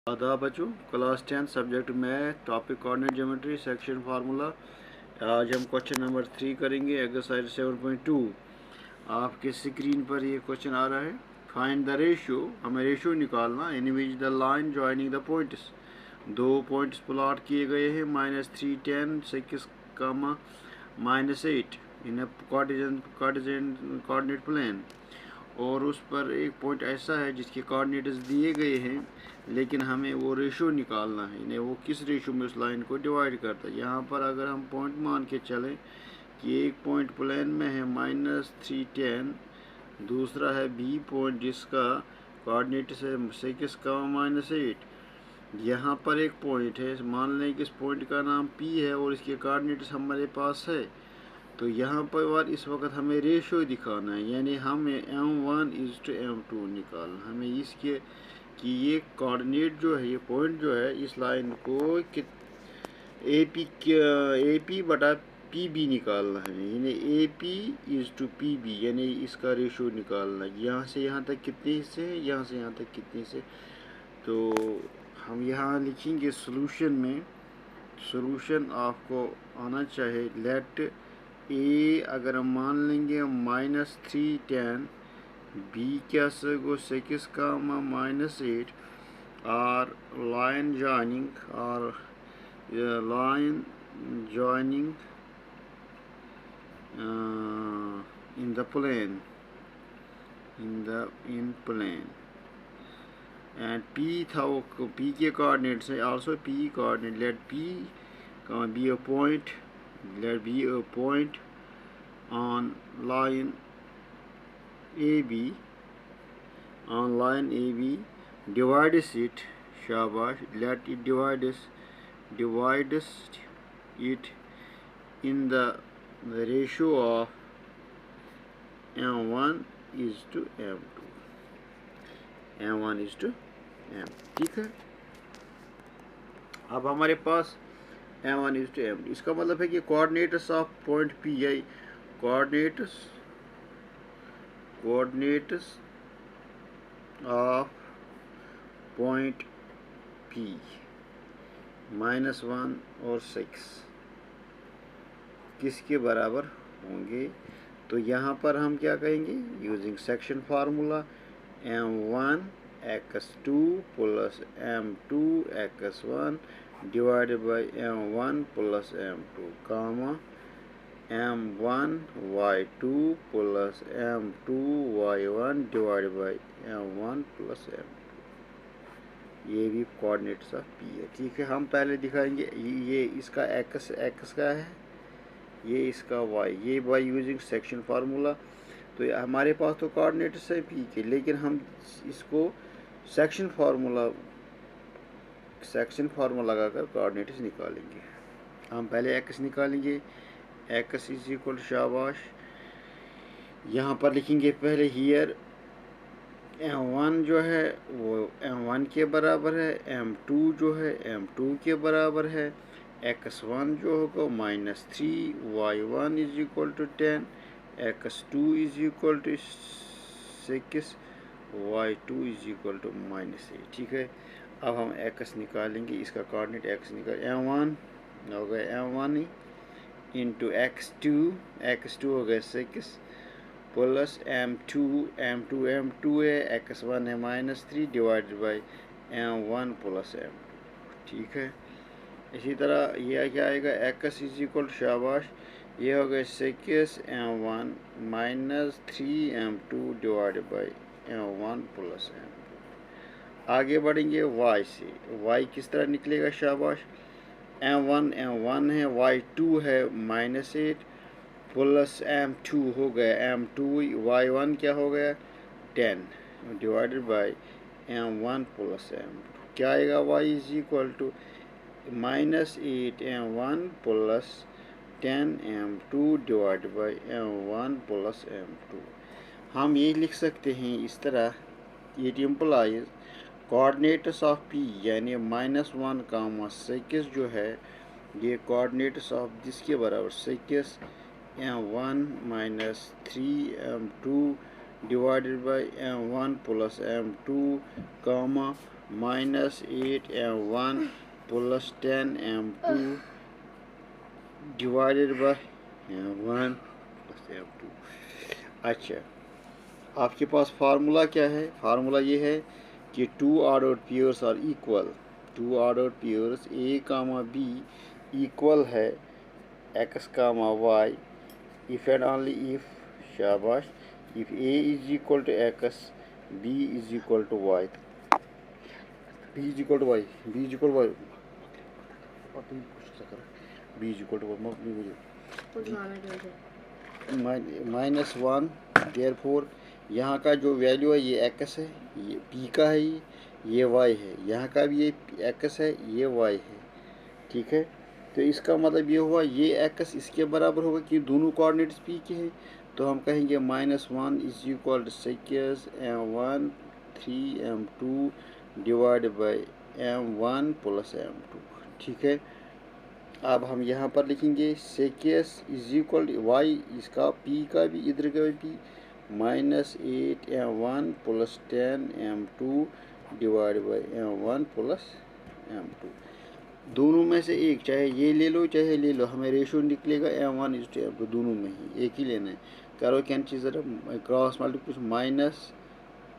आदाब बच्चों, class 10 subject math, topic coordinate geometry, section formula. आज हम क्वेश्चन नंबर 3 करेंगे, एक्सरसाइज 7.2। आपके स्क्रीन पर ये क्वेश्चन आ रहा है। फाइंड द रेशियो, हमें रेशियो निकालना, in which the line joining the points. दो पॉइंट्स प्लॉट किए गए हैं, -3 10 6 -8 इन कोऑर्डिनेट प्लेन, और उस पर एक पॉइंट ऐसा है जिसके कोऑर्डिनेट्स दिए गए हैं, लेकिन हमें वो रेशो निकालना है, इन्हें वो किस रेशो में उस लाइन को डिवाइड करता है। यहाँ पर अगर हम पॉइंट मान के चलें कि एक पॉइंट प्लेन में है -3 10, दूसरा है बी पॉइंट जिसका कोऑर्डिनेट्स है 6 -8। यहाँ पर एक पॉइंट है, मान लें कि इस पॉइंट का नाम पी है और इसके कोऑर्डिनेट्स हमारे पास है। तो यहाँ पर इस वक्त हमें रेशो दिखाना है, यानी हमें m1:m2 निकालना। हमें इसके कि ये कोऑर्डिनेट जो है, ये पॉइंट जो है, इस लाइन को ए पी बटा पी बी निकालना है, यानी AP:PB, यानी इसका रेशो निकालना है। यहाँ से यहाँ तक कितने हिस्से हैं, यहाँ से यहाँ तक कितने हिस्से। तो हम यहाँ लिखेंगे सोल्यूशन में, सोल्यूशन आपको आना चाहिए। लेट ए अगर हम मान लेंगे -3 10, बी क्या सको 6 -8, और line joining in the plane, in plane, and p था वो p के कोऑर्डिनेट्स है, also p coordinate. let p be a point, let be a point on line AB, divides it, shabash, let it divides it in the ratio of m1:m2, ठीक है। अब हमारे पास m1:m2, इसका मतलब है कि कोऑर्डिनेट्स ऑफ पॉइंट P है, coordinates of point P -1 और 6 किसके बराबर होंगे। तो यहाँ पर हम क्या कहेंगे, using section formula, m1x2 + m2x1 divided by m1 + m2, m1y2 + m2y1 divided by m1 + m2। ये भी कोऑर्डिनेट्स ऑफ P है, ठीक है। हम पहले दिखाएंगे, ये इसका x का है, ये इसका y, ये बाय यूजिंग सेक्शन फार्मूला। तो हमारे पास तो कोऑर्डिनेट्स है P के, लेकिन हम इसको सेक्शन फार्मूला लगाकर कोऑर्डिनेट्स निकालेंगे। हम पहले x निकालेंगे, x = शाबाश, यहाँ पर लिखेंगे पहले हियर m1 जो है वो m1 के बराबर है, m2 जो है m2 के बराबर है, x1 जो होगा -3, y1 = 10, x2 = 6, y2 = -8, ठीक है। अब हम x निकालेंगे, इसका कोऑर्डिनेट x निकाल, m1 हो गया m1 इंटू x2 हो गया 6 प्लस m2 है, x1 है -3 डिवाइडेड बाई m1 + m2, ठीक है। इसी तरह ये क्या आएगा, x = शाबाश, ये हो गया 6 m1 -3 m2 divided by m1 + m2। आगे बढ़ेंगे y से, y किस तरह निकलेगा, शाबाश, m1 है, y2 है -8 प्लस m2 हो गया m2, y1 क्या हो गया 10 डिवाइडेड बाई m1 + m2, क्या आएगा, y = -8 m1 + 10 m2 divided by m1 + m2। हम ये लिख सकते हैं इस तरह, it implies coordinates of P, यानी -1, 6 जो है, ये कोऑर्डिनेट्स ऑफ जिसके बराबर 6 m1 -3 m2 divided by m1 + m2, -8m1 + 10m2 divided by m1 + m2। अच्छा, आपके पास फार्मूला क्या है? फार्मूला ये है कि 2 ordered pairs are equal. 2 ordered pairs a, b equal है x, y if and only if, शाबाश, if a is equal to x, b is equal to y, b is equal to y, b is equal to y, b is equal to -1, therefore यहाँ का जो value है ये x है, ये p का है, ये y है, यहाँ का भी ये x है, ये y है, ठीक है। तो इसका मतलब ये हुआ ये x इसके बराबर होगा कि दोनों कोऑर्डिनेट्स p के हैं, तो हम कहेंगे -1 is equal to 6m1 3m2 divide by m1 + m2, ठीक है। अब हम यहाँ पर लिखेंगे सेकेस इज इक्वल टू वाई, इसका p का भी इधर का भी p, -8m1 + 10m2 divide by m1 + m2। दोनों में से एक, चाहे ये ले लो चाहे ले लो, हमें रेशो निकलेगा m1 इज टू m2, दोनों में ही एक ही लेना है। करो कैंसिल ज़रा, cross multiplication,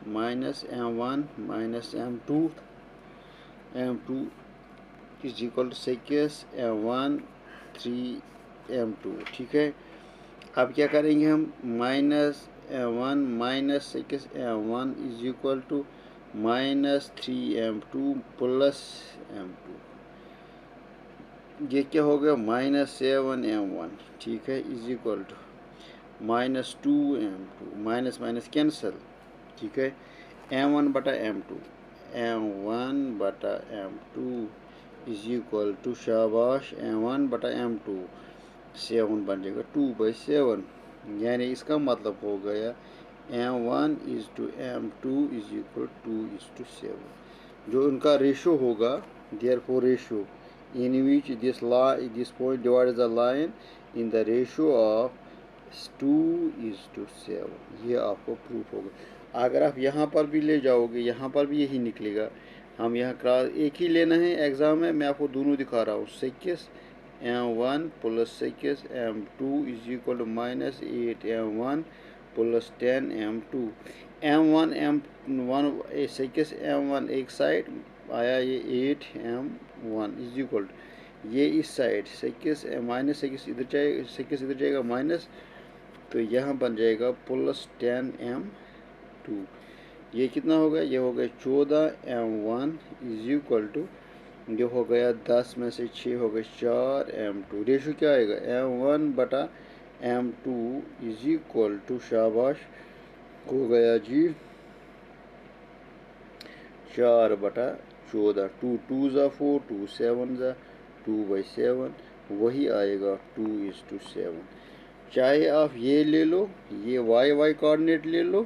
-m1 - m2 is equal to सेकेस m1 3m2, ठीक है। अब क्या करेंगे हम, -m1 - सेकेस m1 is equal to -3m2 + m2, ये क्या हो गया -7m1, ठीक है, is equal to -2m2, minus cancel, ठीक है, m1 बटा m2, m1 बटा m2 इज इक्वल टू, शाबाश, m1 बटा m2, 7 बन जाएगा 2/7, यानी इसका मतलब हो गया m1 is to m2 is equal 2:7। जो उनका रेशो होगा, therefore ratio in which this point divides the line in the ratio of 2:7, ये आपको प्रूफ होगा। अगर आप यहाँ पर भी ले जाओगे, यहाँ पर भी यही निकलेगा। हम यहाँ क्रॉस एक ही लेना है एग्ज़ाम में, मैं आपको दोनों दिखा रहा हूँ। 6m1 + 6m2 is equal to -8m1 + 10m2। m1 m1 6m1 एक साइड आया, ये 8m1 इज इक्वल ये इस साइड 6 -6 इधर जाएगा, 6 इधर जाएगा माइनस, तो यहाँ बन जाएगा +10m2। ये कितना हो गया, ये हो गया 14m1 इज इक्वल टू, जो हो गया 10 में से 6 हो गए 4m2। रेशो क्या आएगा, m1 बटा m2 इज इक्वल टू, शाबाश, हो गया जी 4/14, 2 2 ज़ा 4, 2 7 ज़ा 2/7, वही आएगा 2:7। चाहे आप ये ले लो, ये y कोऑर्डिनेट ले लो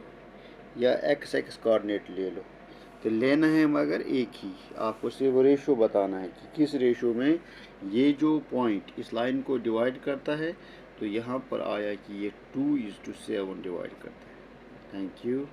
या x कोऑर्डिनेट ले लो, तो लेना है मगर एक ही, आपको सिर्फ रेशो बताना है कि किस रेशो में ये जो पॉइंट इस लाइन को डिवाइड करता है। तो यहाँ पर आया कि ये 2:7 डिवाइड करता है। Thank you.